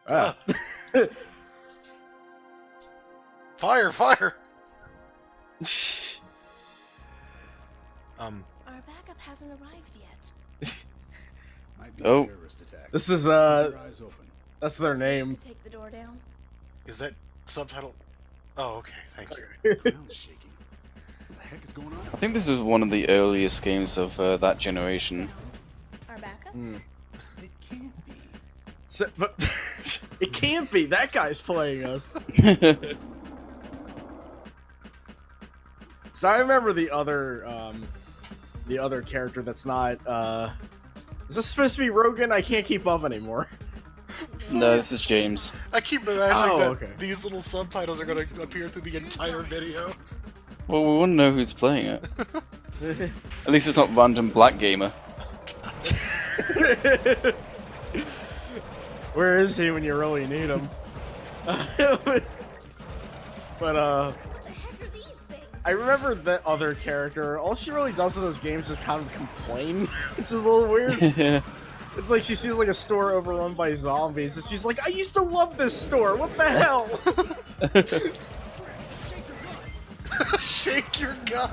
Ah. Fire! Fire! Our backup hasn't arrived yet. Might be Oh. a terrorist attack. This is Keep your eyes open. that's their This name. could take the door down. Is that subtitle? Oh, okay. Thank you. Ground's shaking. What the heck is going on? Hmm. I think this is one of the earliest games of that generation. Our backup? It can't be. But it can't be. That guy's playing us. So I remember the other character that's not. Is this supposed to be Rogan? I can't keep up anymore. No, this is James. I keep imagining Oh, that okay. these little subtitles are going to appear through the entire video. Well, we want to know who's playing it. At least it's not random black gamer. Where is he when you really need him? But What the heck are these things? I remember that other character. All she really does in those games is kind of complain, which is a little weird. Yeah. It's like she sees like a store overrun by zombies, and she's like, "I used to love this store. What the hell?" Shake your gun!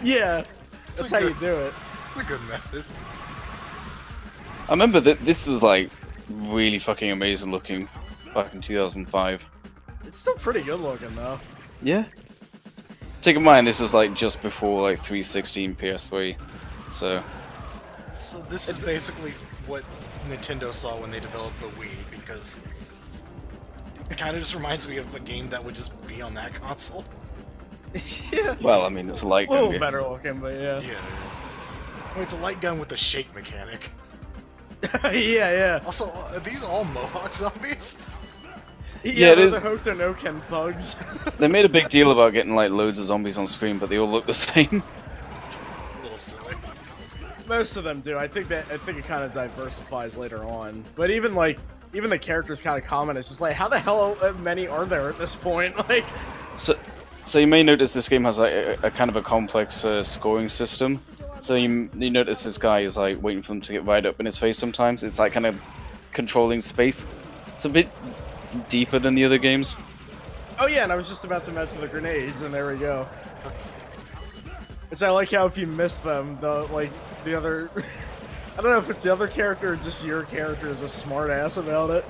Yeah, It's that's a how good, you do it. It's a good method. I remember that this was like really fucking amazing looking back in 2005. It's still pretty good looking though. Yeah. Take in mind this was like just before like 316 PS3, so So this is basically what Nintendo saw when they developed the Wii, because it kind of just reminds me of a game that would just be on that console. Yeah, well, I mean it's a light a little gun. better looking, but yeah. Yeah. Well, it's a light gun with a shake mechanic. Yeah. Also, are these all Mohawk zombies? Yeah, it they're is. the Hokuto no Ken thugs. They made a big deal about getting like loads of zombies on screen, but they all look the same. A little silly. Most of them do. I think it kind of diversifies later on. But even the characters kind of comment. It's just like, how the hell many are there at this point? Like, So you may notice this game has like a kind of a complex scoring system. So you notice this guy is like waiting for them to get right up in his face sometimes. It's like kind of controlling space. It's a bit deeper than the other games. oh yeah, and I was just about to mention the grenades, and there we go. Which I like how if you miss them, the other. I don't know if it's the other character or just your character is a smart ass about it.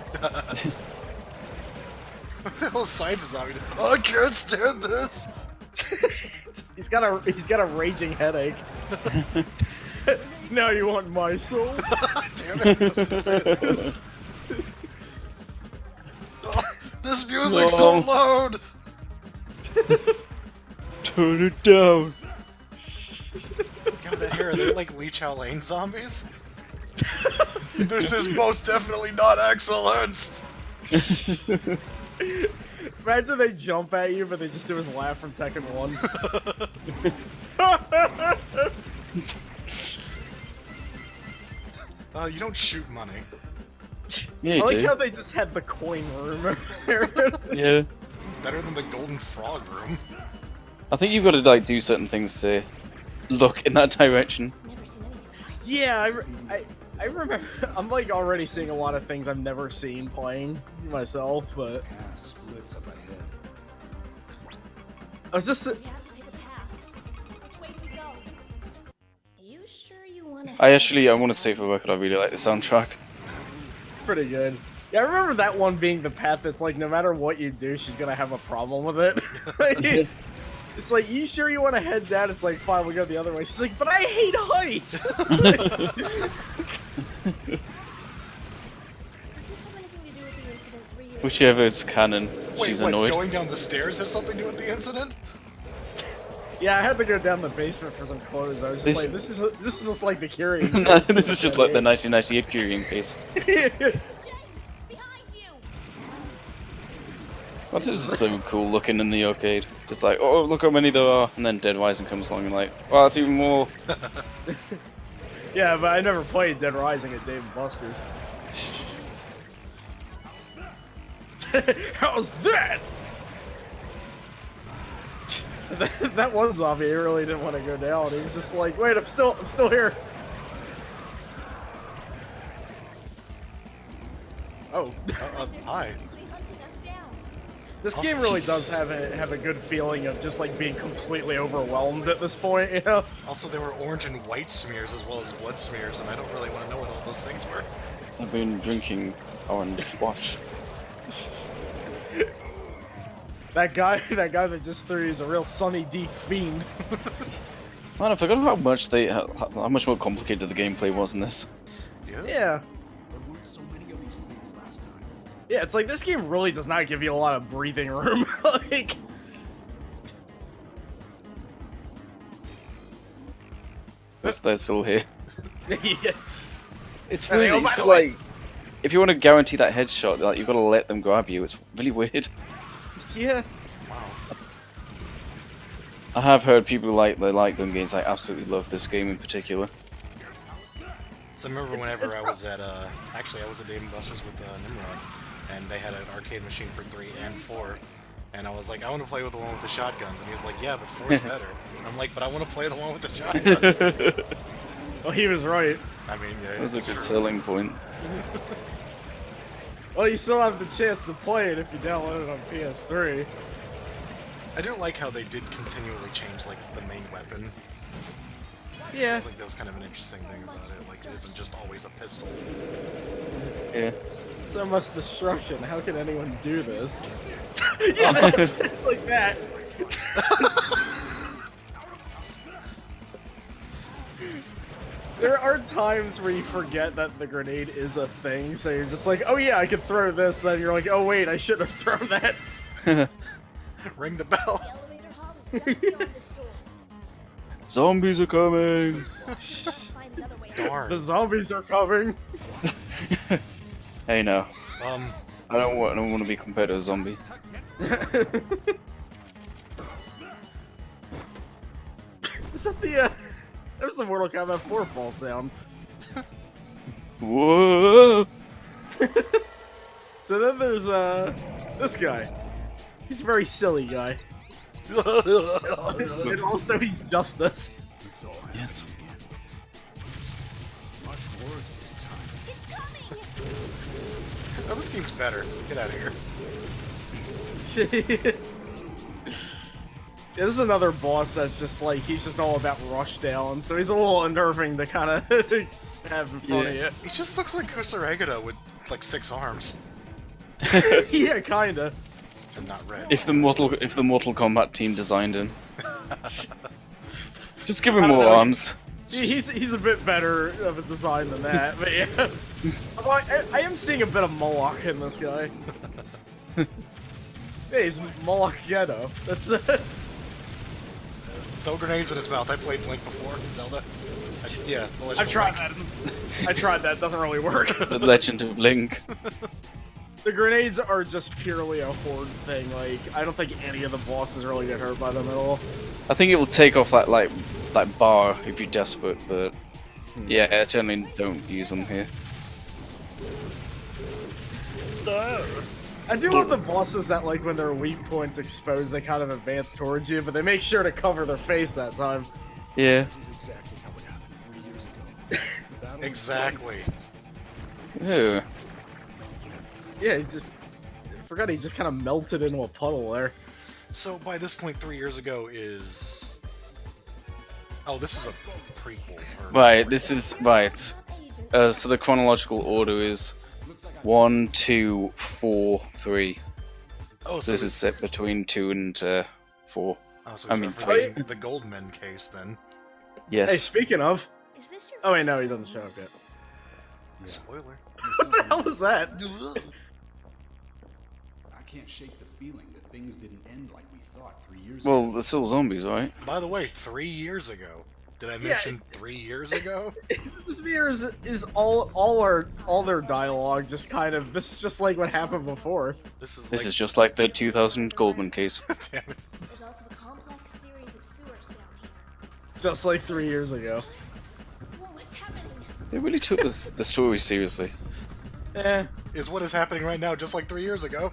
The whole side is zombie. Oh, I can't stand this! He's got a raging headache. Now you want my soul? Damn it, I was gonna say that. Oh, this music's so loud! Turn it down. God, that hair, are they like Lee Chow Lane zombies? This is most definitely not excellence! Imagine they jump at you, but they just do his laugh from Tekken 1. You don't shoot money. Yeah, I you like do. how they just had the coin room over there. Yeah. Better than the Golden Frog room. I think you've got to like do certain things to look in that direction. Never seen anything like Yeah, I remember. I'm like already seeing a lot of things I've never seen playing myself, but Path splits up ahead. I was just. We have to pick a path. Which way do we go? You sure you want to? I want to say for the record, I really like the soundtrack. Pretty good. Yeah, I remember that one being the path that's like, no matter what you do, she's gonna have a problem with it. It's like, you sure you want to head down? It's like, fine, we'll go the other way. She's like, but I hate heights! Does this have anything to do with the incident 3 years Whichever it's canon, Wait, she's what, annoyed. going down the stairs has something to do with the incident? Yeah, I had to go down the basement for some clothes. I was just like, this is just like the Kyrian. No, this is just like the 1998 Kyrian case. Behind you! But this is so cool looking in the arcade. Just like, oh, look how many there are. And then Dead Rising comes along and like, wow, that's even more. Yeah, but I never played Dead Rising at Dave & Buster's. How's that? That one zombie really didn't want to go down. He was just like, wait, I'm still here. Oh, Hi. Quickly hunting us down. this Also, game really Jesus. does have a good feeling of just like being completely overwhelmed at this point, you know? Also, there were orange and white smears as well as blood smears, and I don't really want to know what all those things were. I've been drinking orange wash. That guy that just threw is a real Sunny D fiend. Man, I forgot how much more complicated the gameplay was in this. Yeah. Yeah. There weren't so many of these things last time. Yeah, it's like this game really does not give you a lot of breathing room. Like, They're still here. yeah. It's And they really, go, it's "By the got, way." like, if you want to guarantee that headshot, like, you've got to let them grab you. It's really weird. Yeah. Wow. I have heard people like them games. I absolutely love this game in particular. So I remember whenever I was at actually I was at Dave & Buster's with Nimrod, and they had an arcade machine for 3 and 4, and I was like, I want to play with the one with the shotguns, and he was like, yeah, but 4 is better. And I'm like, but I want to play the one with the shotguns. Well, he was right. I mean, yeah, That's a it's good true. selling point. Well, you still have the chance to play it if you download it on PS3. I do like how they did continually change like the main weapon. Yeah. I think that was kind of an interesting thing about it. Like, it isn't just always a pistol. Yeah. So much destruction. How can anyone do this? Yeah, that's like that. There are times where you forget that the grenade is a thing, so you're just like, oh yeah, I could throw this, then you're like, oh wait, I shouldn't have thrown that. Ring the bell. The elevator hall is just beyond this door. Zombies are coming! Find another way out. Darn. The zombies are coming. Hey, no. Um, I don't want to be compared to a zombie. Is that the, that was the Mortal Kombat 4 fall sound. Whoa! So then there's, this guy. He's a very silly guy. And also he's Justice. It's all right. Yes. Much worse this time. It's coming! oh, this game's better. Get out of here. Yeah, this is another boss that's just like, he's just all about rushdown, so he's a little unnerving to kind of have in front of Yeah. you. He just looks like Kusarigata with like 6 arms. Yeah, kinda. And not red. If the Mortal Kombat team designed him, just give I him don't more know. arms. He's a bit better of a design than that, but yeah. Although I am seeing a bit of Moloch in this guy. Hey, he's Moloch Ghetto. That's Throw grenades in his mouth. I played Blink before, Zelda. Yeah, The Legend I've of tried Link. that. I tried that. Doesn't really work. The Legend of Link. The grenades are just purely a horde thing. Like, I don't think any of the bosses really get hurt by them at all. I think it will take off that bar if you're desperate, but yeah, I generally don't use them here. I do love the bosses that, like, when their weak points exposed, they kind of advance towards you, but they make sure to cover their face that time. Yeah. This is exactly how it happened 3 years ago. The battle was Exactly. Ew. Yeah, he just... I forgot he just kind of melted into a puddle there. So by this point, 3 years ago is... Oh, this is a prequel. Or Right, this is right. So the chronological order is 1, 2, 4, 3. Oh, so This is set between 2 and 4. Oh, so I he's mean, referencing the Goldman case then. Hey, Yes. speaking of... Is this your Oh wait, no, first he time? doesn't show up yet. Yeah. Spoiler. What the hell is that? I can't shake the feeling that things didn't end like we thought 3 years ago. Well, they're still zombies, right? By the way, 3 years ago. Did I Yeah, mention 3 years ago? This mirror is all their dialogue just kind of... This is just like what happened before. This is This like... is just like the 2000 Goldman case. Damn it. There's also a complex series of sewers down here. Just like 3 years ago. Whoa, what's happening? They really took the story seriously. Eh. Is what is happening right now just like 3 years ago?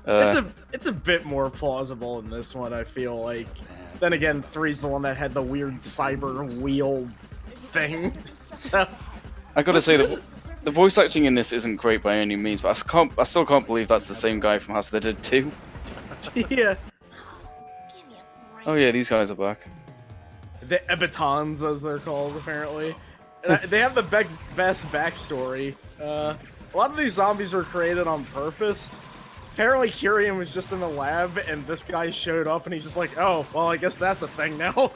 It's a bit more plausible in this one, I feel like. Then again, 3's the one that had the weird cyber wheel thing. So I gotta say that The surface The voice acting in this isn't great by any means, but I still can't believe that's the same guy from House of the Dead 2. Yeah. Give me a break. Oh yeah, these guys are back. The Ebitons, as they're called, apparently. And they have the best backstory. A lot of these zombies were created on purpose. Apparently, Kyrian was just in the lab, and this guy showed up, and he's just like, "Oh, well, I guess that's a thing now."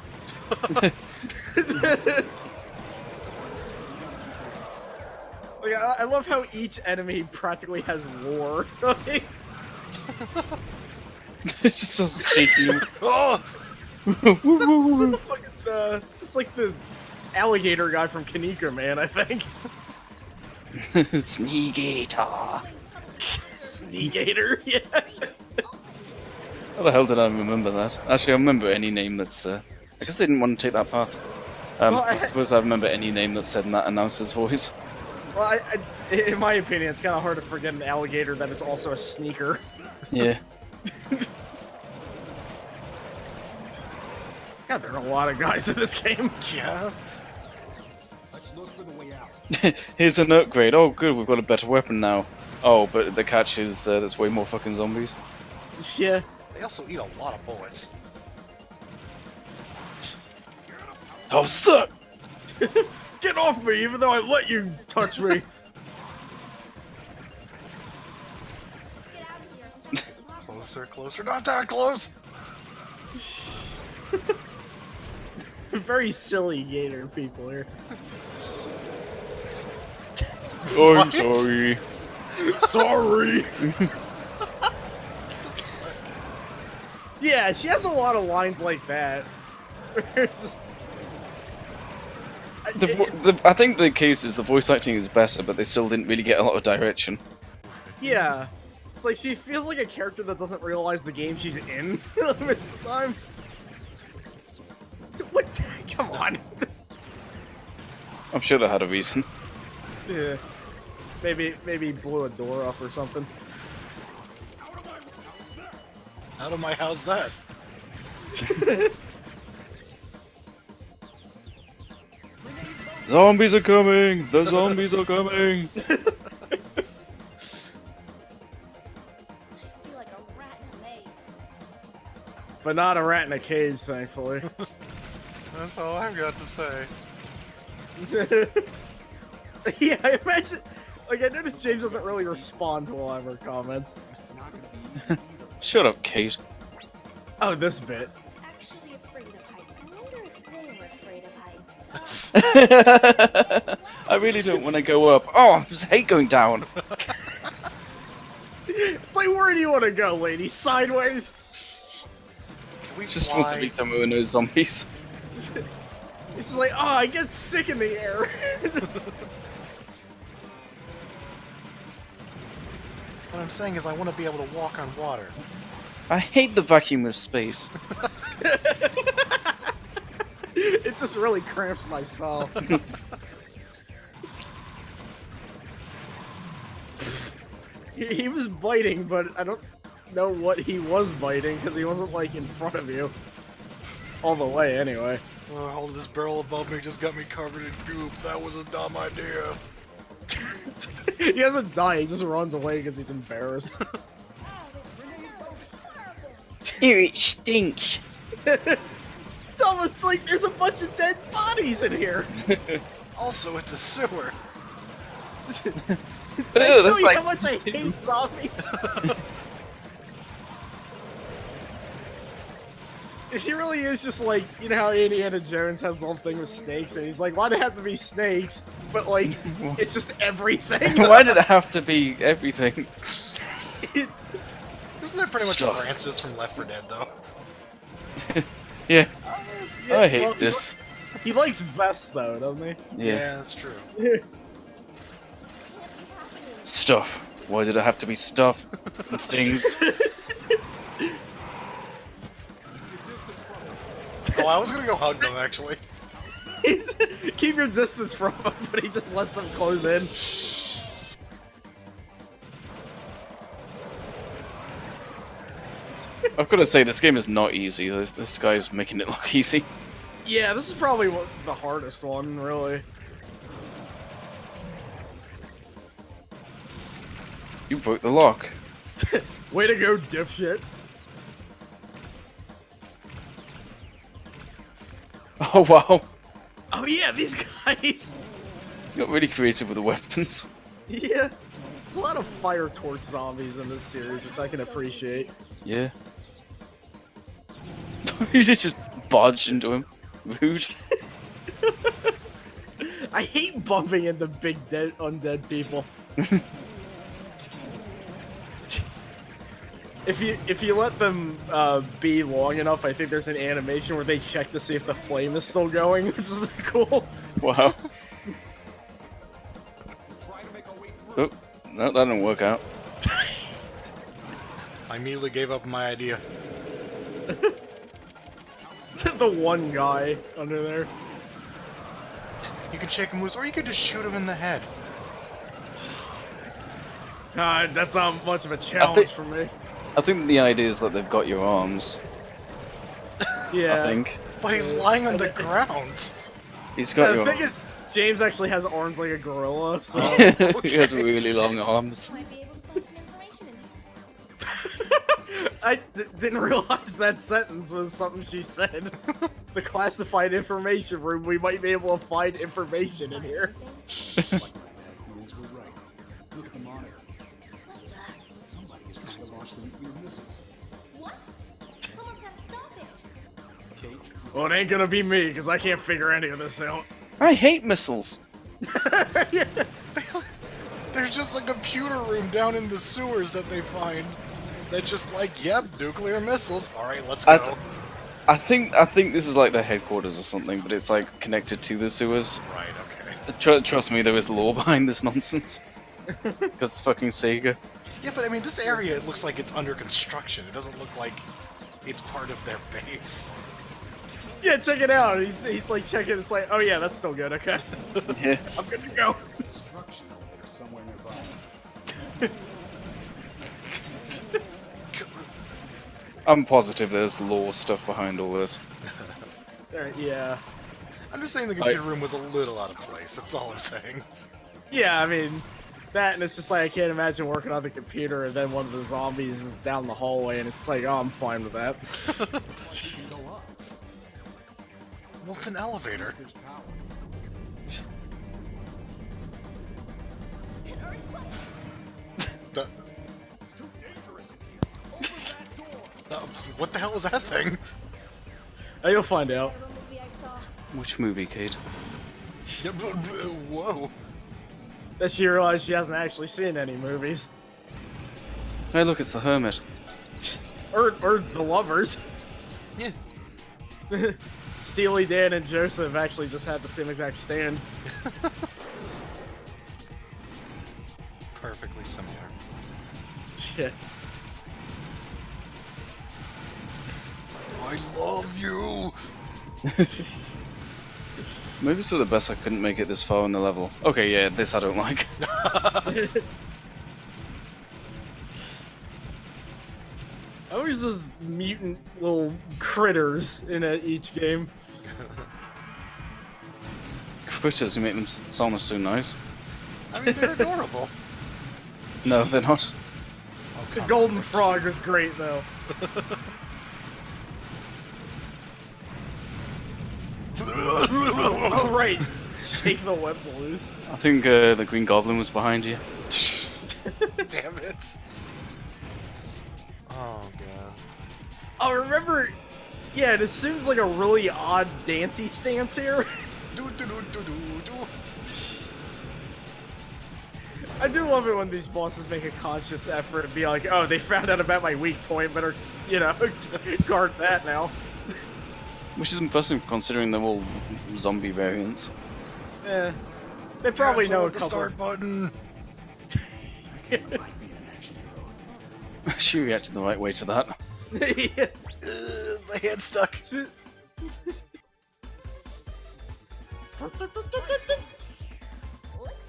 Like, I love how each enemy practically has lore. It's just so shaky. Oh! What the fuck is it's like the alligator guy from Kaneko, man, I think. Sneagator. Sneagator, yeah. How the hell did I remember that? Actually, I remember any name that's. I guess they didn't want to take that path. Well, I suppose I remember any name that's said in that announcer's voice. Well, in my opinion, it's kind of hard to forget an alligator that is also a sneaker. Yeah. God, there are a lot of guys in this game. Yeah. Let's look for the way out. Here's an upgrade. Oh, good, we've got a better weapon now. Oh, but the catch is there's way more fucking zombies. Yeah. They also eat a lot of bullets. How's that? Get off me, even though I let you touch me. Let's get out of here. as soon as possible. Closer, closer, not that close! Very silly gator people here. Oh, I'm What? sorry. Sorry. Yeah, she has a lot of lines like that. It's just- I think the case is the voice acting is better, but they still didn't really get a lot of direction. Yeah. It's like she feels like a character that doesn't realize the game she's in most of the time. What? Come on. I'm sure they had a reason. Yeah. Maybe blew a door up or something. Out of my house, that? Zombies are coming! The zombies are coming! I feel like a rat in a maze. But not a rat in a cage, thankfully. That's all I've got to say. Yeah, I imagine. Like, I noticed James doesn't really respond to a lot of her comments. It's not gonna be easy either. Shut up, Kate. Oh, this bit. Actually afraid of heights. I wonder if they were afraid of heights. I really don't want to go up. Oh, I just hate going down. It's like, where do you want to go, lady? Sideways? Can we Just fly? wants to be somewhere with no zombies. It's just like, oh, I get sick in the air. What I'm saying is I want to be able to walk on water. I hate the vacuum of space. It just really cramps my style. He was biting, but I don't know what he was biting because he wasn't like in front of you. All the way, anyway. Oh, this barrel above me just got me covered in goop. That was a dumb idea. He doesn't die, he just runs away because he's embarrassed. Ew, it stinks. It's almost like there's a bunch of dead bodies in here. Also, it's a sewer. I Ew, tell that's you like- how much I hate zombies. If she really is just like, you know how Indiana Jones has the whole thing with snakes, and he's like, why'd it have to be snakes? But like, it's just everything. Why did it have to be everything? It's- Isn't that pretty much Stuff. Francis from Left 4 Dead, though? Yeah, yeah, I hate well, this. He likes vests though, doesn't he? Yeah. That's true. Stuff. Why did it have to be stuff? And things. Oh, I was gonna go hug them, actually. Keep your distance from him, but he just lets them close in. I've got to say, this game is not easy. This guy's making it look easy. Yeah, this is probably the hardest one, really. You broke the lock. Way to go, dipshit. Oh wow. Oh yeah, these guys. You got really creative with the weapons. Yeah. There's a lot of fire torch zombies in this series, which I can appreciate. Yeah. You just barged into him. Rude. I hate bumping into big dead undead people. If you let them be long enough, I think there's an animation where they check to see if the flame is still going, which is cool. Wow. Oh, no, that didn't work out. I immediately gave up my idea. The one guy under there. You can shake him loose, or you could just shoot him in the head. That's not much of a challenge for me. I think the idea is that they've got your arms. Yeah. I think. But he's lying on the ground. He's got The your thing is, James actually has arms like a gorilla, so... He has really long arms. Might be able to find some information in here. I didn't realize that sentence was something she said. The classified information room, we might be able to find information in here. Feelings were right. Look at the monitor. Somebody is trying to launch the nuclear missiles. What? Someone's gotta stop it. Kate, Well, it ain't gonna be me, because I can't figure any of this out. I hate missiles. There's just a computer room down in the sewers that they find. That's just like, yep, nuclear missiles. All right, let's go. I think this is like their headquarters or something, but it's like connected to the sewers. Right, okay. Trust me, there is lore behind this nonsense. Because it's fucking Sega. Yeah, but I mean, this area, it looks like it's under construction. It doesn't look like it's part of their base. Yeah, check it out. He's like checking. It's like, oh yeah, that's still good. Okay, Yeah. I'm good to go. destruction elevator somewhere nearby. I'm positive there's lore stuff behind all this. Yeah, I'm just saying the computer room was a little out of place. That's all I'm saying. yeah. I mean, that and it's just like I can't imagine working on the computer and then one of the zombies is down the hallway and it's like, oh, I'm fine with that. Well, it's an elevator. There's power. An earthquake? The- what the hell was that thing? Oh, you'll find out. Whatever movie I saw. Which movie, Kate? Whoa. That she realized she hasn't actually seen any movies. Hey, look, it's the Hermit. Or the lovers. Yeah. Steely Dan and Joseph actually just had the same exact stand. Perfectly similar. Shit. I love you. Maybe it's for the best I couldn't make it this far in the level. Okay, yeah, this I don't like. Always those mutant little critters in each game. Critters who make them sound so nice. I mean, they're adorable. No, they're not. Oh, The come golden on. frog was great though. Oh right, shake the webs loose. I think the Green Goblin was behind you. Damn it. Oh, God. Oh, remember? Yeah, it assumes like a really odd dancey stance here. I do love it when these bosses make a conscious effort to be like, oh, they found out about my weak point, better, you know, guard that now. Which is impressive considering they're all zombie variants. Eh, they probably Cancel know a with the couple. start button. She reacted the right way to that. Yeah. My hand's stuck. Looks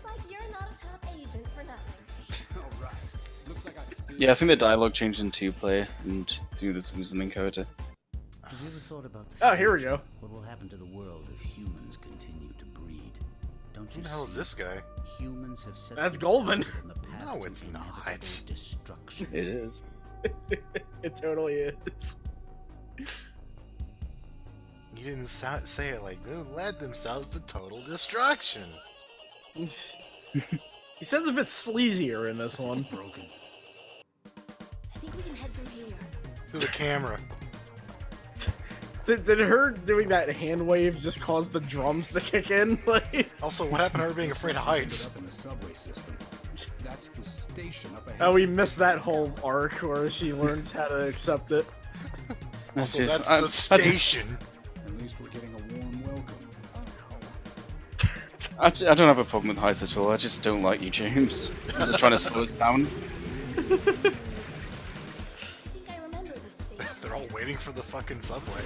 like you're not a top agent for nothing. All right. Looks like I still. Yeah, I think the dialogue changed in two-player and through the main character. Have you ever thought about the Oh, here we future? go. What will happen to the world if humans continue to breed? Don't Who you the hell is see? this guy? Humans have set That's themselves Golden. on the path No, to it's not. inevitable destruction. It is. It totally is. You didn't say it like they led themselves to total destruction. He says a bit sleazier in this It's one. broken. I think we can head through here. To the camera. Did her doing that hand wave just cause the drums to kick in? Like, Also, what happened to her being afraid of Ended heights? up in the subway system. That's the station up ahead. oh, we missed that whole arc where she learns how to accept it. Also, Just- that's I- the I just- station. At least we're getting a warm welcome. I don't have a problem with heights at all. I just don't like you, James. I'm just trying to slow us down. I think I remember this station. They're all waiting for the fucking subway.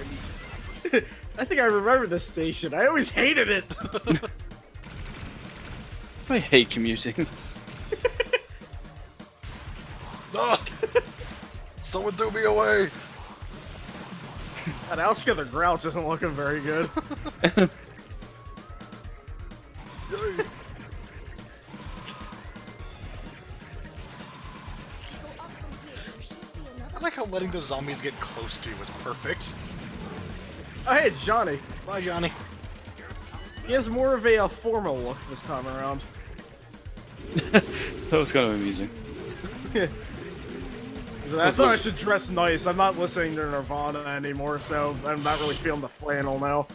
I think I remember this station. I always hated it. I hate commuting. Ah! Someone threw me away! And Oscar the Grouch isn't looking very good. Yay. Go up from here. There should be another. I like how letting the zombies get close to you was perfect. Oh, hey, it's Johnny. Bye, Johnny. He has more of a formal look this time around. That was kind of amusing. I thought I should dress nice. I'm not listening to Nirvana anymore, so I'm not really feeling the flannel now.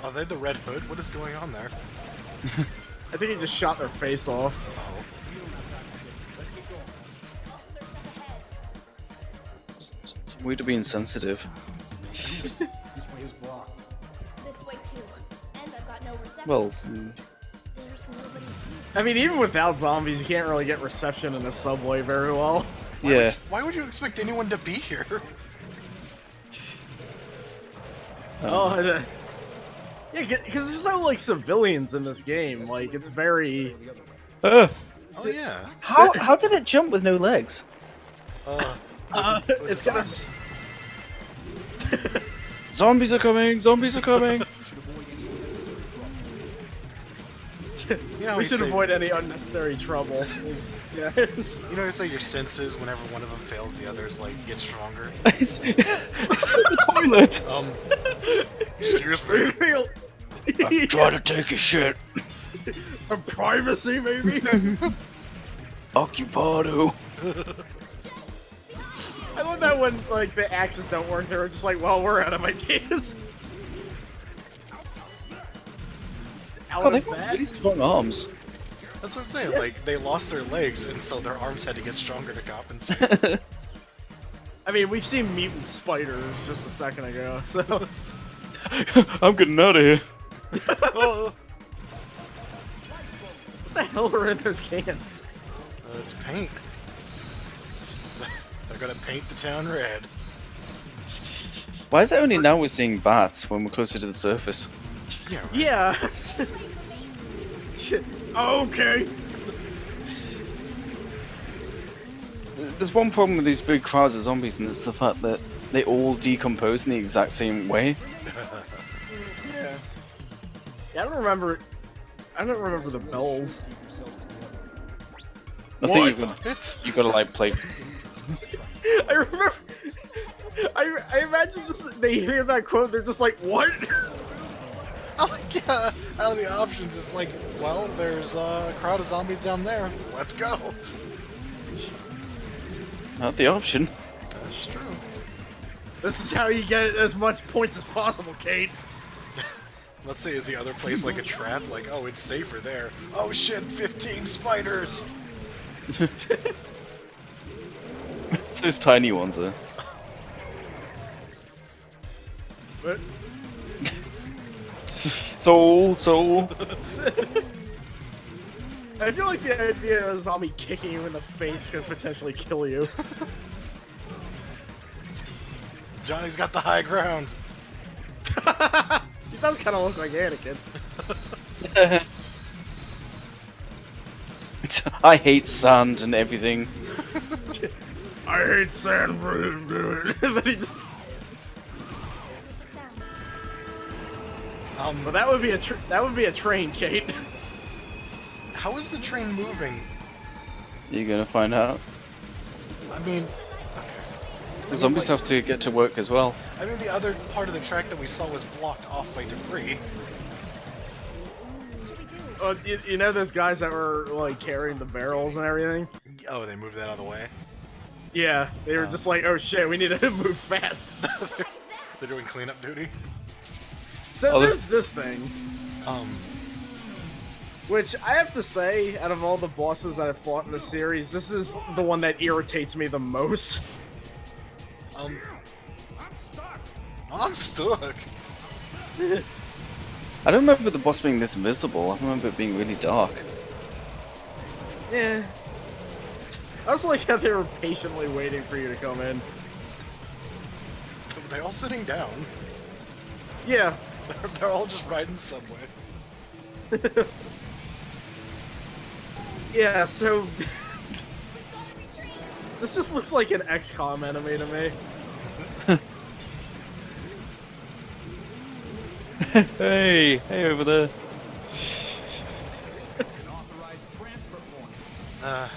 Are they the Red Hood? What is going on there? I think he just shot their face off. Oh. Way to be insensitive. This way is blocked. This way too. And I've got no reception. Well, There's nobody here. I mean, even without zombies, you can't really get reception in the subway very well. yeah. Why would you expect anyone to be here? Yeah, because there's no like civilians in this game. Like, it's very. Oh, yeah. How did it jump with no legs? With It's its gonna. arms. Zombies are coming! Zombies are coming! You know, We you should say, avoid any unnecessary trouble. It's- yeah. You know, you say your senses whenever one of them fails, the others like get stronger. He's in the toilet! Excuse me. I'm trying to take a shit. Some privacy, maybe. Occupado. I love that when like the axes don't work. They're just like, well, we're out of ideas. Out Oh, of they've got that. really strong arms. That's what I'm saying. Like they lost their legs, and so their arms had to get stronger to compensate. I mean, we've seen mutant spiders just a second ago, so. I'm getting out of here. What the hell are in those cans? It's paint. They're gonna paint the town red. Why is it only now we're seeing bats when we're closer to the surface? Yeah. Right. Yeah. Shit. Okay. There's one problem with these big crowds of zombies, and it's the fact that they all decompose in the exact same way. Yeah. Yeah, I don't remember the bells. I think It's you've got to like play. I remember. I imagine just they hear that quote, they're just like, what? I like, yeah, out of the options, it's like, well, there's a crowd of zombies down there. Let's go. Not the option. That's true. This is how you get as much points as possible, Kate. Let's say, is the other place like a trap? Like, oh, it's safer there. Oh shit, 15 spiders! It's those tiny ones there. But Soul. I feel like the idea of a zombie kicking you in the face could potentially kill you. Johnny's got the high ground. He does kind of look like Anakin. I hate sand and everything. I hate sand. But he just. Well, that would be a train, Kate. How is the train moving? You're gonna find out. I mean, okay. The zombies have to get to work as well. I mean, the other part of the track that we saw was blocked off by debris. You know those guys that were like carrying the barrels and everything? Oh, they moved that out of the way? Yeah, they were just like, oh shit, we need to move fast. They're doing cleanup duty? So there's this thing, which I have to say, out of all the bosses that I've fought in the series, this is the one that irritates me the most. I'm stuck. I don't remember the boss being this visible. I remember it being really dark. Yeah. I was like how they were patiently waiting for you to come in. Were they all sitting down? Yeah. They're all just riding the subway. Yeah, so... this just looks like an XCOM enemy to me. Hey over there. I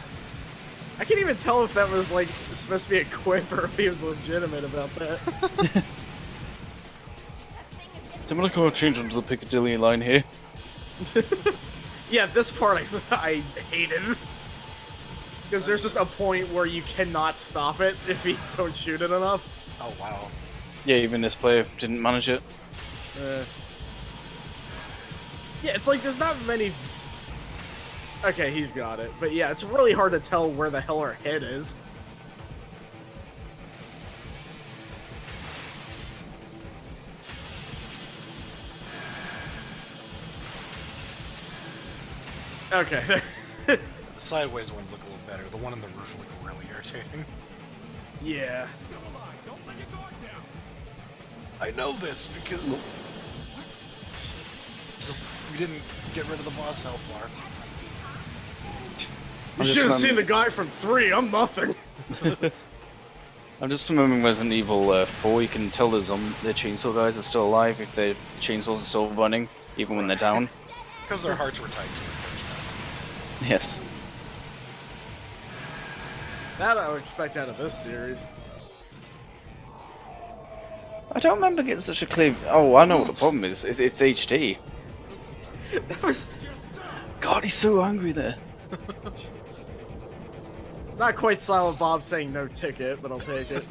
can't even tell if that was like supposed to be a quip or if he was legitimate about that. I'm gonna go change onto the Piccadilly line here. Yeah, this part I hated. Because there's just a point where you cannot stop it if you don't shoot it enough. Oh, wow. Yeah, even this player didn't manage it. Yeah, it's like there's not many... Okay, he's got it. But yeah, it's really hard to tell where the hell her head is. Okay. The sideways one looked a little better. The one on the roof looked really irritating. Yeah. I know this because we didn't get rid of the boss health bar. You should have seen the guy from 3. I'm nothing. I'm just remembering Resident Evil 4. You can tell the chainsaw guys are still alive if their chainsaws are still running, even when they're down. Because their hearts were tied to it. Yes. That I would expect out of this series. I don't remember getting such a clear... Oh, I know what the problem is. It's HD. That was... God, he's so angry there. Not quite Silent Bob saying no ticket, but I'll take it.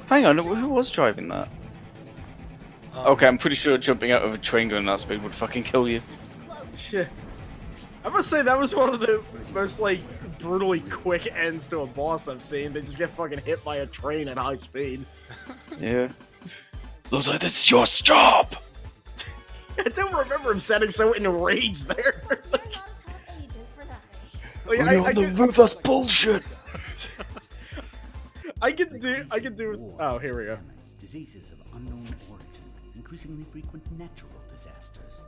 Hang on, who was driving that? Okay, I'm pretty sure jumping out of a train going that speed would fucking kill you. Yeah. I must say that was one of the most like brutally quick ends to a boss I've seen. They just get fucking hit by a train at high speed. Yeah. Looks like this is your job! I don't remember him sounding so enraged there. Like, When you're on the roof, that's bullshit! I can do. Oh, here we go. Diseases of unknown origin, increasingly frequent natural disasters.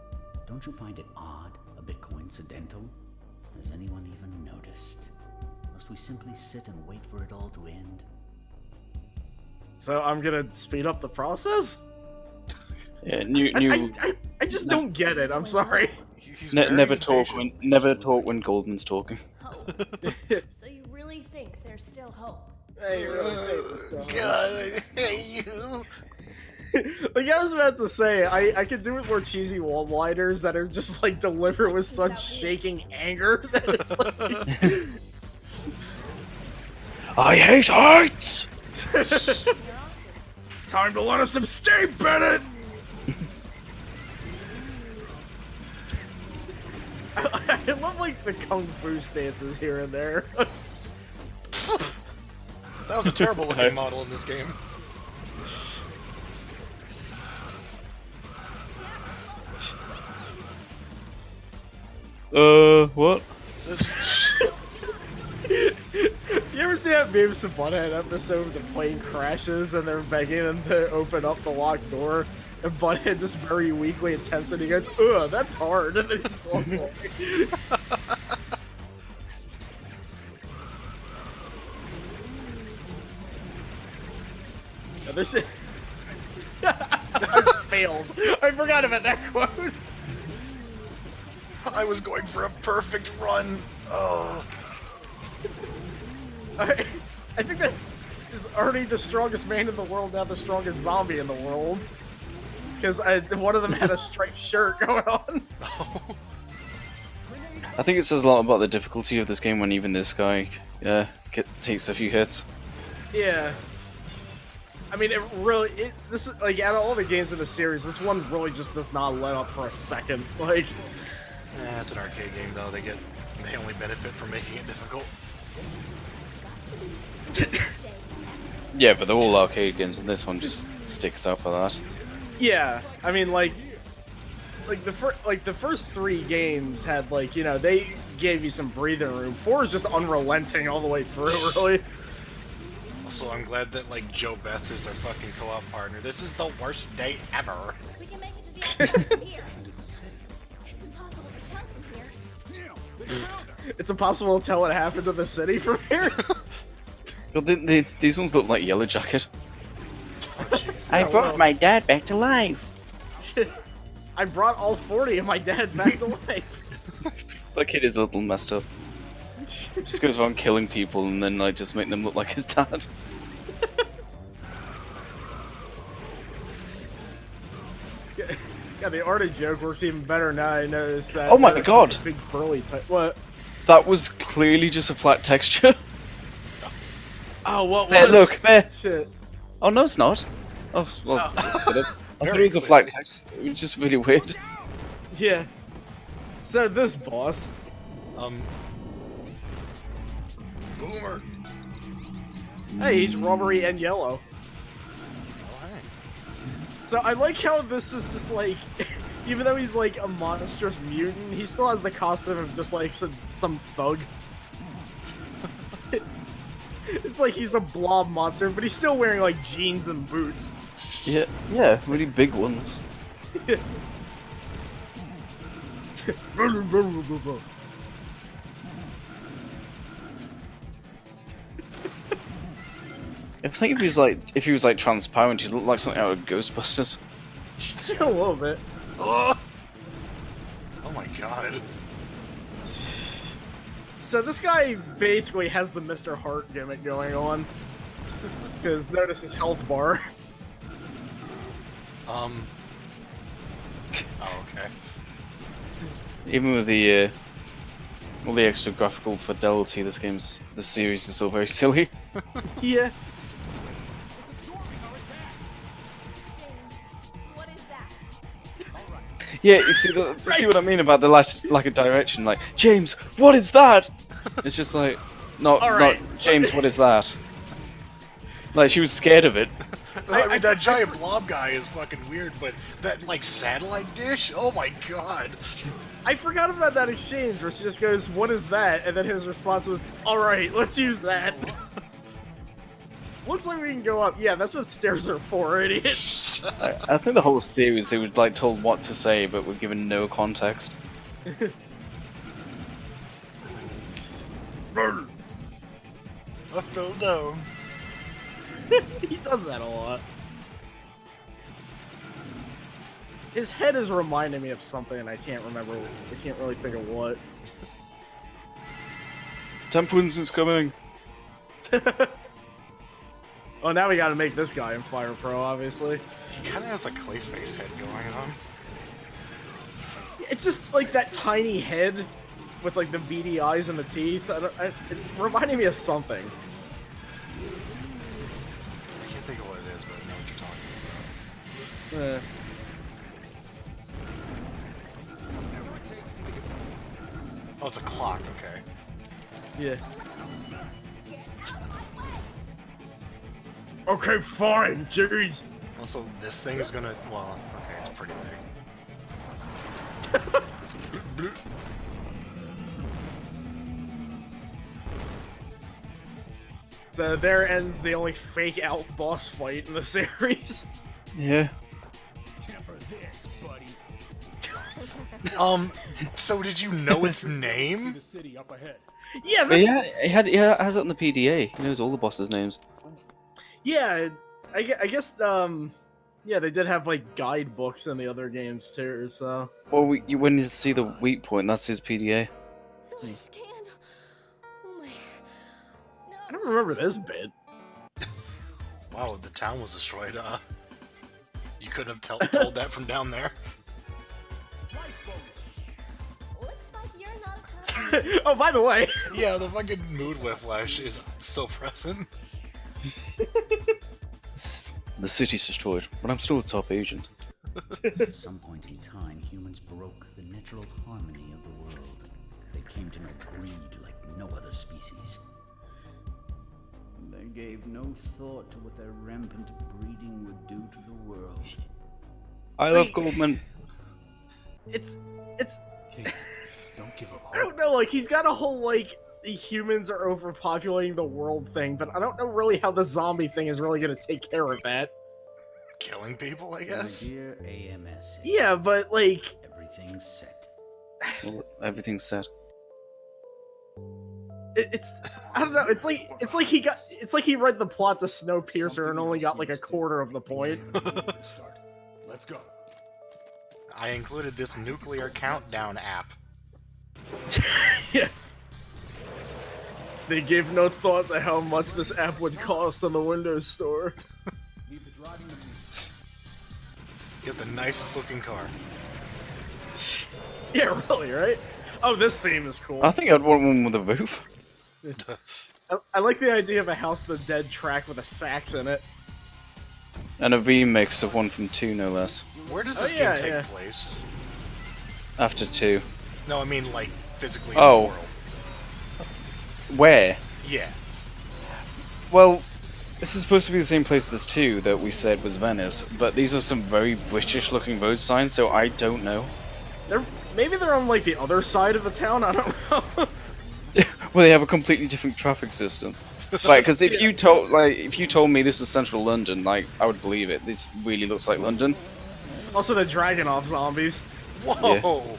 Don't you find it odd, a bit coincidental? Has anyone even noticed? Must we simply sit and wait for it all to end? So I'm gonna speed up the process? Yeah, I just don't get it. I'm sorry. Never talk when Goldman's talking. So you really think there's still hope? Hey, really, God, I hate you. Like I was about to say, I could do with more cheesy one-liners that are just like delivered with such shaking anger that it's like... I hate heights! Time to let us some steak, Bennett! I love like the kung fu stances here and there. That was a terrible looking model in this game. What? You ever see that Beavis and Butthead episode where the plane crashes and they're begging them to open up the locked door? And Butthead just very weakly attempts it and he goes, ugh, that's hard. And then he just walks away. Yeah, this shit... failed. I forgot about that quote. I was going for a perfect run. Oh. I think that's is already the strongest man in the world, now the strongest zombie in the world. Because one of them had a striped shirt going on. I think it says a lot about the difficulty of this game when even this guy takes a few hits. Yeah. I mean, this is like out of all the games in the series, this one really just does not let up for a second. Like, It's an arcade game though. They only benefit from making it difficult. Yeah, but they're all arcade games, and this one just sticks out for that. yeah. I mean, like the first 3 games had like, you know, they gave you some breathing room. 4 is just unrelenting all the way through, really. Also, I'm glad that like Joe Beth is our fucking co-op partner. This is the worst day ever. We can make it to the other from here. It's impossible to tell from here. It's impossible to tell what happens in the city from here. Well, these ones look like Yellow Jacket. Oh, jeez. I brought my dad back to life. I brought all 40 of my dads back to life. That kid is a little messed up. Just goes around killing people and then like just make them look like his dad. Yeah, the art of joke works even better now. I noticed that. Oh my god! Big burly type. What? That was clearly just a flat texture. Oh, what was? There, look, there. Shit. Oh no, it's not. Oh, well, I thought it was a flat texture. It was just really weird. Yeah. So this boss. Boomer. Hey, he's rubbery and yellow. Oh, hey. So I like how this is just like, even though he's like a monstrous mutant, he still has the costume of just like some thug. It's like he's a blob monster, but he's still wearing like jeans and boots. Yeah, yeah, really big ones. I think if he was like transparent, he'd look like something out of Ghostbusters. A little bit. Oh my god. So this guy basically has the Mr. Hart gimmick going on. Because notice his health bar. Oh, okay. Even with the all the extra graphical fidelity, this series is still very silly. Yeah. What is that? Yeah, you see what I mean about the lack of direction. Like, James, what is that? It's just like, not James, what is that? Like, she was scared of it. I mean, that giant blob guy is fucking weird, but that, like, satellite dish? Oh my god. I forgot about that exchange where she just goes, "What is that?" And then his response was, "Alright, let's use that." Looks like we can go up. Yeah, that's what stairs are for, idiot. I think the whole series they were like told what to say, but were given no context. I fell down. He does that a lot. His head is reminding me of something, and I can't remember. I can't really think of what. Temperance is coming. Oh, now we gotta make this guy in Fire Pro, obviously. He kind of has a Clayface head going on. It's just like that tiny head with like the beady eyes and the teeth. It's reminding me of something. I can't think of what it is, but I know what you're talking about. Oh, it's a clock, okay. Yeah. Okay, fine, jeez. Also, this thing is gonna, well, okay, it's pretty big. So there ends the only fake out boss fight in the series. Yeah. Temper this, buddy. So did you know its name? The city up ahead. Yeah, But that's, he has it on the PDA. He knows all the bosses' names. yeah. I guess Yeah, they did have like guidebooks in the other games too. So Well, when you see the weak point, that's his PDA. No, I scanned. Oh my. I No. don't remember this bit. Wow, the town was destroyed. You couldn't have told that from down there. Looks like you're not a Oh, by the way, Yeah, the fucking mood whiplash is still present. The city's destroyed, but I'm still a top agent. At some point in time, humans broke the natural harmony of the world. They came to know greed like no other species. They gave no thought to what their rampant breeding would do to the world. I love Wait. Goldman. it's Kate, don't give up I don't know. Like he's got a whole like the humans are overpopulating the world thing, but I don't know really how the zombie thing is really gonna take care of that. Killing people, I My guess. dear AMS, Yeah, but like everything's set. Well, everything's set. it's I don't know. It's like he read the plot to Snowpiercer and only got like a quarter of the point. Start. Let's go. I included this nuclear countdown app. Yeah. They gave no thought to how much this app would cost on the Windows Store. Leave the driving to me. Get the nicest looking car. Yeah, really, right? Oh, this theme is cool. I think I'd want one with a roof. I like the idea of a House of the Dead track with a sax in it. And a remix of one from 2, no less. Where does Oh, this yeah, game take yeah. place? After 2. No, I mean like physically Oh. in the world. Where? Yeah. Well, this is supposed to be the same place as 2 that we said was Venice, but these are some very British-looking road signs, so I don't know. Maybe they're on like the other side of the town. I don't know. Well, they have a completely different traffic system. Right, because if you told me this was central London, like I would believe it. This really looks like London. Also, the Dragonov zombies. Whoa!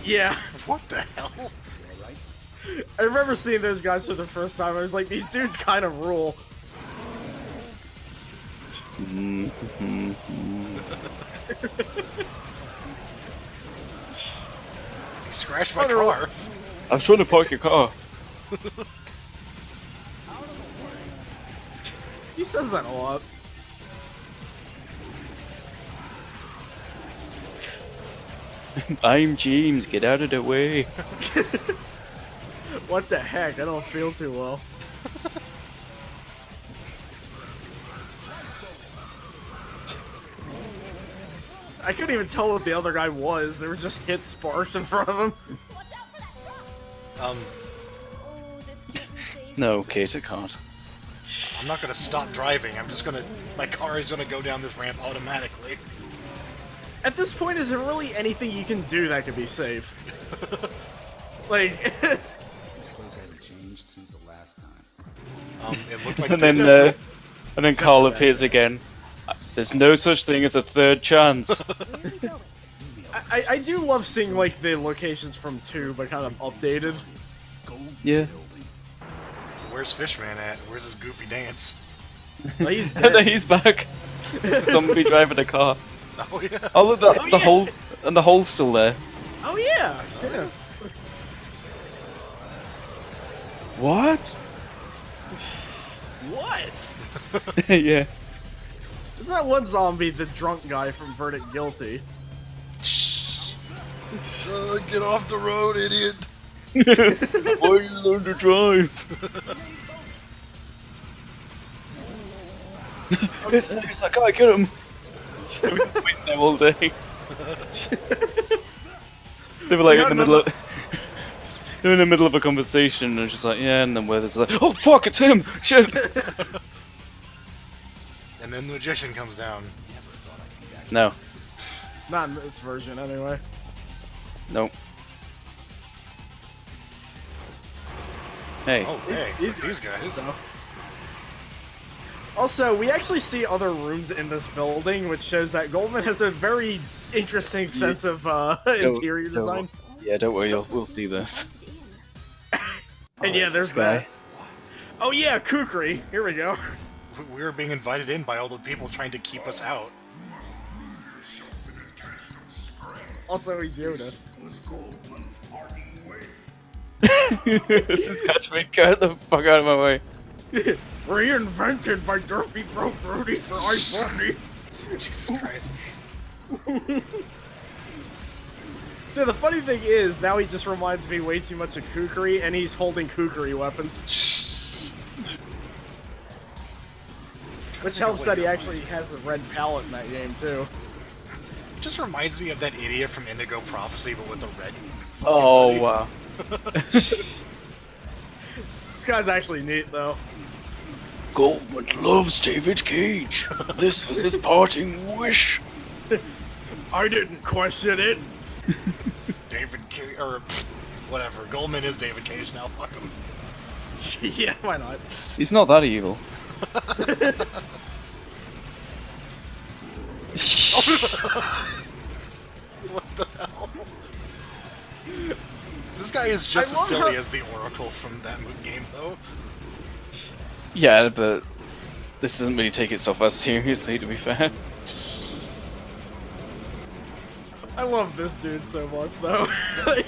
Yeah, What the hell? I remember seeing those guys for the first time. I was like, these dudes kind of rule. You scratched my Oh, no. car. I was trying to park your car. He says that a lot. I'm James, get out of the way. What the heck? I don't feel too well. I couldn't even tell what the other guy was. There was just hit sparks in front of him. Watch out for that truck. Um, Oh, this can't be safe. No, Kate, I can't. I'm not gonna stop driving. I'm just gonna. My car is gonna go down this ramp automatically. At this point, is there really anything you can do that could be safe? Like, This place hasn't changed since the last time. It looked like And this. then Except Carl for that. appears again. There's no such thing as a third chance. Where are you going? I do love seeing like the locations from 2, but kind of updated. Yeah. So where's Fishman at? Where's his goofy dance? Like, he's And then dead. he's back. Somebody driving a car. Oh yeah. Oh look, the yeah. hole, and the hole's still there. Oh yeah. Yeah. What? What? Yeah. Isn't that one zombie the drunk guy from Verdict Guilty? Get off the road, idiot! Why you learn to drive? There's that guy, get him! We've been waiting there all day. They were like in the middle of... They were in the middle of a conversation and just like, yeah, and then where there's like, oh fuck, it's him! Shit! And then the magician comes down. No. Not in this version, anyway. Nope. Hey. Oh, hey, these these guys. So. Also, we actually see other rooms in this building, which shows that Goldman has a very interesting sense of interior don't- design. Yeah, don't worry, we'll see this. And yeah, there's This guy. that. Oh yeah, Kukri. Here we go. We were being invited in by all the people trying to keep us out. Also, he's Yoda. This is catch me. Get the fuck out of my way. Reinvented by Durfy Bro Brody for iPhone. Jesus Christ. So the funny thing is, now he just reminds me way too much of Kukri, and he's holding Kukri weapons. Which helps that he actually has a red palette in that game, too. Just reminds me of that idiot from Indigo Prophecy, but with the red. Oh hoodie. wow. This guy's actually neat, though. Goldman loves David Cage. This was his parting wish. I didn't question it. David Cage, or whatever. Goldman is David Cage now. Fuck him. Yeah, why not? He's not that evil. What the hell? This guy is just I as love silly how- as the Oracle from that game, though. Yeah, but this doesn't really take itself as seriously, to be fair. I love this dude so much, though.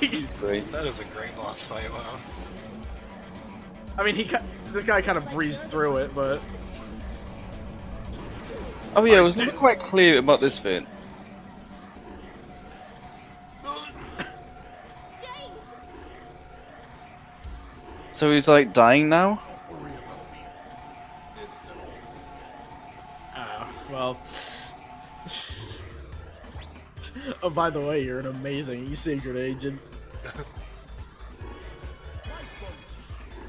He's great. That is a great boss fight. Wow. I mean, this guy kind of breezed through it, but Oh yeah, I was never quite clear about this bit. James! So he's like dying now? well. Oh, by the way, you're an amazing e-secret agent.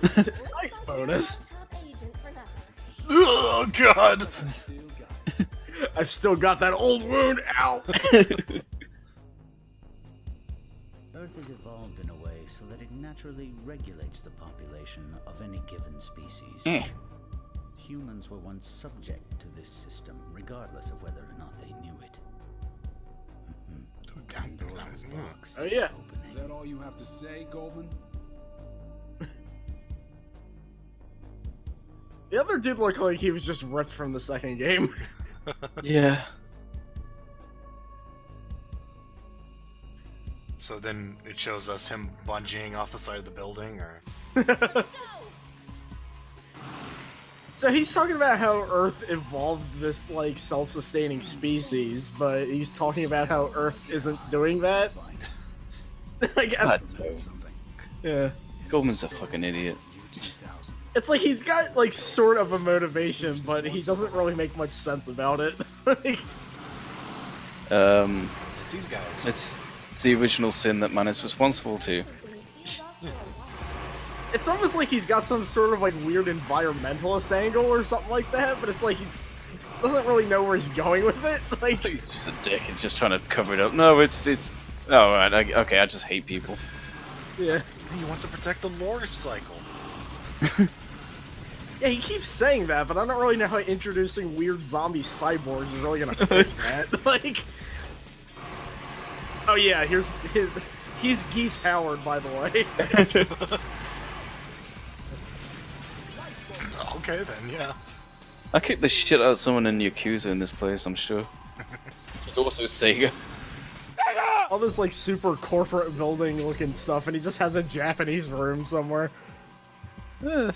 Nice bonus. Top agent for nothing. Oh God! I've still got that old wound. Ow! Earth is evolved in a way so that it naturally regulates the population of any given species. Eh. Humans were once subject to this system, regardless of whether or not they knew it. Pandora's box Oh, yeah. is opening. Is that all you have to say, Goldman? The other dude looked like he was just ripped from the second game. Yeah. So then it shows us him bungeeing off the side of the building, or So he's talking about how Earth evolved this, like, self-sustaining species, but he's talking about how Earth isn't doing that. Like, God, no. yeah. Goldman's a fucking idiot. It's like he's got, like, sort of a motivation, but he doesn't really make much sense about it. Like, it's these guys. It's the original sin that man is responsible to. it's almost like he's got some sort of, like, weird environmentalist angle or something like that, but it's like he doesn't really know where he's going with it. Like, He's just a dick and just trying to cover it up. No, it's. Oh, right. Okay, I just hate people. yeah. He wants to protect the lore cycle. Yeah, he keeps saying that, but I don't really know how introducing weird zombie cyborgs is really gonna fix that. Like, oh yeah, he's Geese Howard, by the way. Okay, then, yeah. I kicked the shit out of someone in Yakuza in this place, I'm sure. It's also Sega. All this like super corporate building looking stuff, and he just has a Japanese room somewhere. Eh, I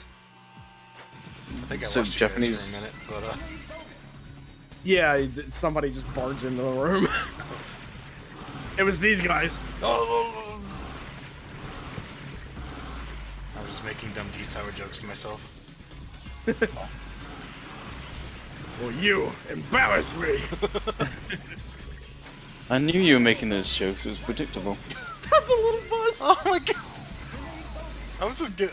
think I So lost you Japanese- guys for a minute, but Yeah, somebody just barged into the room. It was these guys. I was just making dumb Geese Howard jokes to myself. Well, you embarrass me. I knew you were making those jokes, it was predictable. The little bus. Oh my God!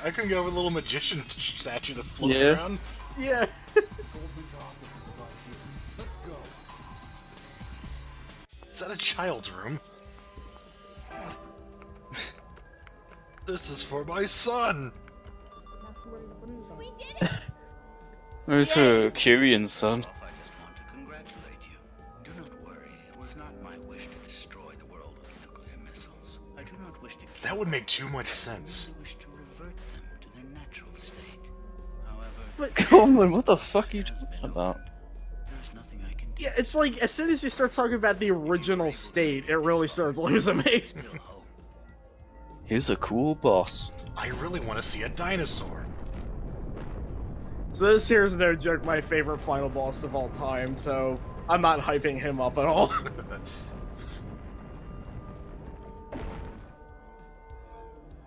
I couldn't get over the little magician statue that's floating Yeah. around. Yeah. Goldman's office is above here. Let's go. Is that a child's room? This is for my son! We did it! Where's her Kyrian son? I just want to congratulate you. Do not worry. It was not my wish to destroy the world with nuclear missiles. I do not wish to kill That would make too much sense. I wish to revert them to their natural state. However, Coleman, what the fuck are you talking about? there's nothing I can Yeah, it's like as soon as you start talking about the original state, it really starts losing me. He's a cool boss. I really want to see a dinosaur. So this here is no joke my favorite final boss of all time, so I'm not hyping him up at all.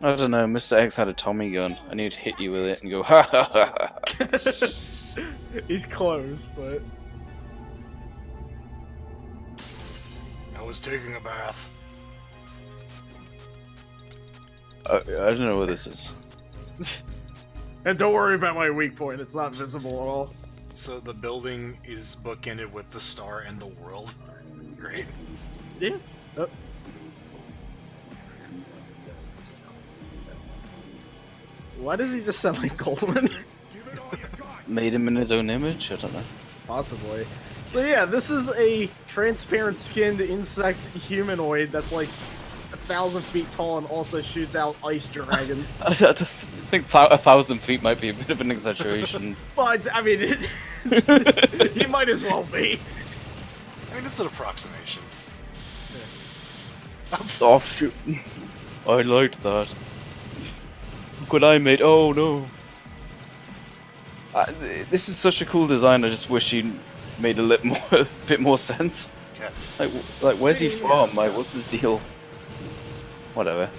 I don't know, Mr. X had a Tommy gun, and he'd hit you with it and go, ha ha ha ha. He's close, but... I was taking a bath. I don't know what this is. And don't worry about my weak point, it's not visible at all. So the building is bookended with the star and the world, right? Yeah. Oh. Why does he just sound like Goldman? Made him in his own image? I don't know. Possibly. So yeah, this is a transparent skinned insect humanoid that's like 1,000 feet tall and also shoots out ice dragons. I just think 1,000 feet might be a bit of an exaggeration. But, I mean, he might as well be. I mean, it's an approximation. Offshoot. I liked that. Look what I made. Oh no. This is such a cool design. I just wish he made a bit more sense. Yeah. Like, where's he from? Like, what's his deal? Whatever.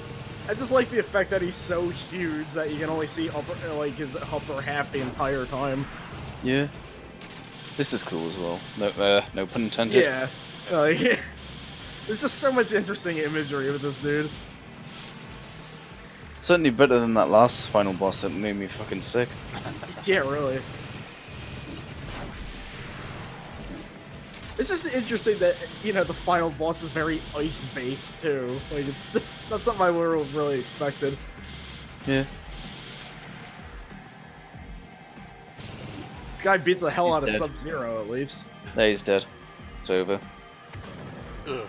I just like the effect that he's so huge that you can only see his upper half the entire time. Yeah. This is cool as well. No pun intended. Yeah. There's just so much interesting imagery with this dude. Certainly better than that last final boss that made me fucking sick. Yeah, really. It's just interesting that, you know, the final boss is very ice-based, too. Like, it's not something I would have really expected. Yeah. This guy beats the hell He's out of dead. Sub-Zero, at least. There, he's dead. It's over. Ugh.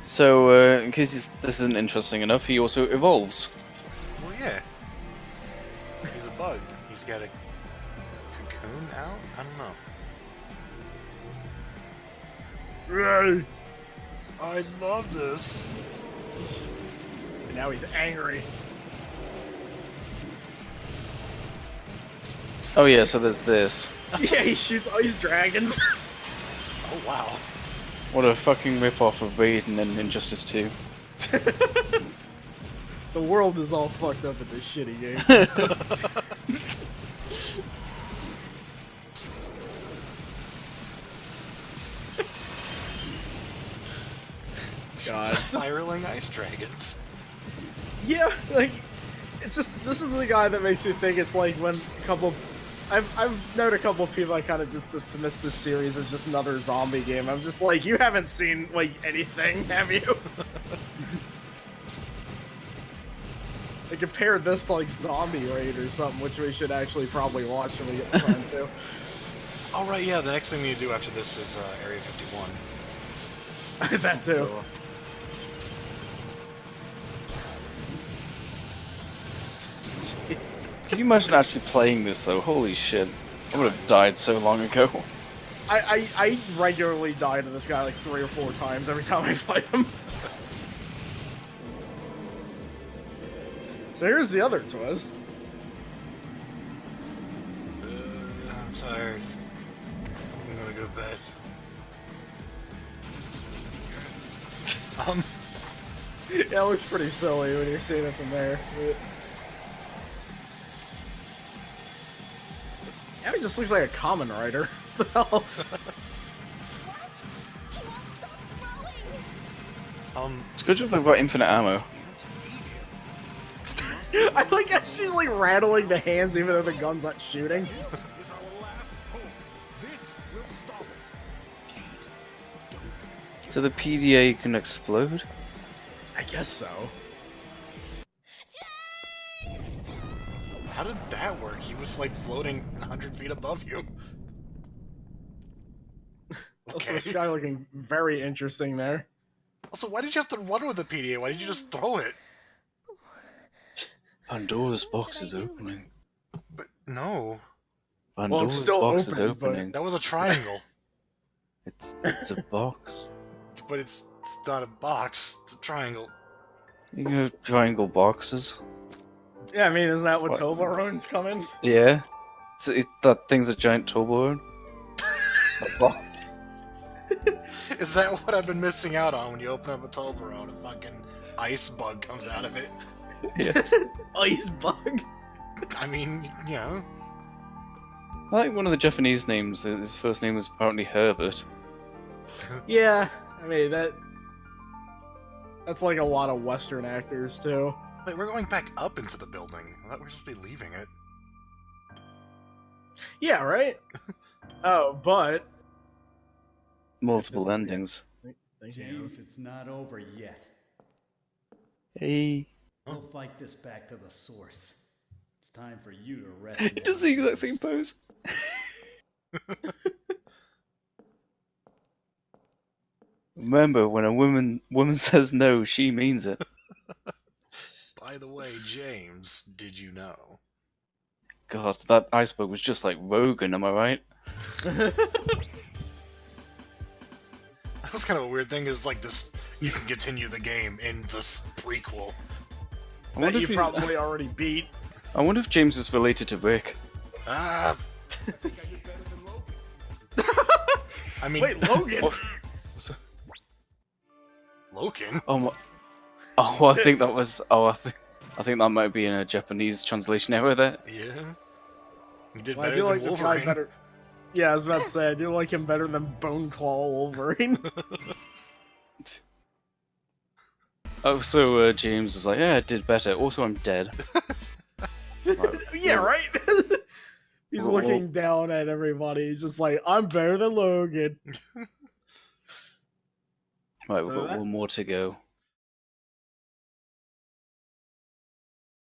So, in case this isn't interesting enough, he also evolves. Well, yeah. He's a bug. He's got a cocoon out? I don't know. Right. I love this. And now he's angry. Oh yeah, so there's this. Yeah, he shoots ice dragons. Oh, wow. What a fucking rip-off of Raiden and Injustice 2. The world is all fucked up in this shitty game. God. Spiraling ice dragons. Yeah, like, it's just, this is the guy that makes me think it's like when a couple, I've known a couple of people that kind of just dismiss this series as just another zombie game. I'm just like, you haven't seen, like, anything, have you? They compared this to, like, Zombie Raid or something, which we should actually probably watch when we get the time to. All right, yeah. The next thing we need to do after this is Area 51. That too. Can you imagine actually playing this though? Holy shit. I would have died so long ago. I regularly die to this guy like 3 or 4 times every time I fight him. So here's the other twist. I'm tired. I'm gonna go to bed. Yeah, it looks pretty silly when you're seeing it from there. Yeah, he just looks like a common rider. What the hell? It's good job they've got infinite ammo. I like how she's like rattling the hands even though the gun's not shooting. So the PDA can explode? I guess so. How did that work? He was like floating 100 feet above you. Also, this guy looking very interesting there. Also, why did you have to run with the PDA? Why did you just throw it? Pandora's box is opening. But no. Pandora's still box is open, but- opening. That was a triangle, It's a box. but it's not a box. It's a triangle. You know, triangle boxes. Yeah, I mean, isn't that what What? Toblerone's coming? Yeah. That thing's a giant Toblerone. A box. Is that what I've been missing out on when you open up a Toblerone? A fucking ice bug comes out of it. Yes. Ice bug. I mean, you know. I like one of the Japanese names. His first name was apparently Herbert. Yeah, I mean that's like a lot of Western actors too. Wait, we're going back up into the building. I thought we were supposed to be leaving it. Yeah, right. Oh, but Multiple endings. James, it's not over yet. Hey. We'll fight this back to the source. It's time for you to rest. He does the exact same pose. Remember, when a woman says no, she means it. By the way, James, did you know? God, that iceberg was just like Rogan, am I right? That was kind of a weird thing. It was like this. You can continue the game in this prequel. I that wonder you if he's- probably already beat. I wonder if James is related to Rick. Ah. I mean, Wait, Logan. Loken. I think that was. I think that might be in a Japanese translation error there. Yeah. You did Well, I better do than like this guy Wolverine. better. Yeah, I was about to say I do like him better than Bone Claw Wolverine. Oh, so James was like, "Yeah, I did better. Also, I'm dead." Yeah, right. He's Well- looking down at everybody. He's just like, I'm better than Logan. Right, So we've got that- one more to go.